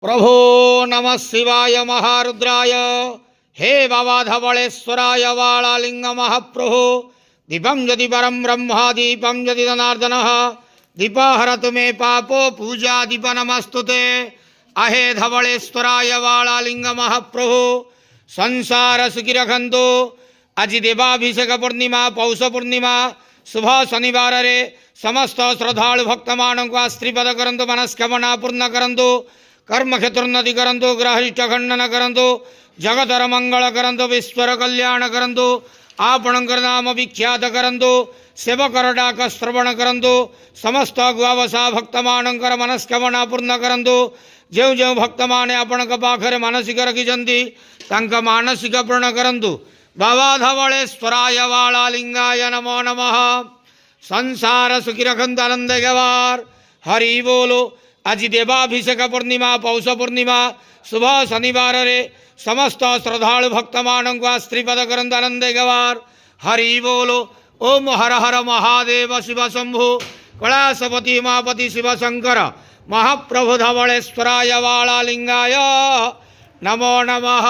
प्रभो नमः शिवाय महारुद्राय हे बाबा धवलेश्वराय वालालिंग महाप्रभो दीपं यदि परम ब्रह्म दीपं यदि जनार्दनः दीपहरतु मे पापो पूजा दीप नमस्तुते अहे धवलेश्वराय वालालिंग महाप्रभो संसार सुखी रखंतु आज देवाभिषेक पूर्णिमा पौष पूर्णिमा शुभ शनिवार रे समस्त श्रद्धालु भक्त मानक आश्रीपद करंतु मनस्कामना पूर्ण करंतु कर्म क्षेत्रोन्नति करंतु ग्रहिष्ठ खंडन करंतु जगतर मंगल करंतु विश्वर कल्याण करंतु आपणकर नाम विख्यात करंतु सेवकर डाक श्रवण करंतु समस्त गुआवसा भक्त मानकर मनस्कामना पूर्ण करंतु जो जो भक्त माने आपणक पाखरे मानसिक रखिछंती तांक मानसिक पूर्ण करंतु बाबा धवलेश्वराय वालालिंगाय नमो नमः संसार सुखी रखंतु आनंद गवार हरि बोलो आज देवाभिषेक पूर्णिमा पौष पूर्णिमा शुभ शनिवार रे समस्त श्रद्धालु भक्त मानक आश्रीपद करंतु आनंद गवार हरि बोलो ओम हर हर महादेव शिव शंभु कैलासपति उमापति शिव शंकर महाप्रभु धवलेश्वराय वालालिंगाय नमो नमः।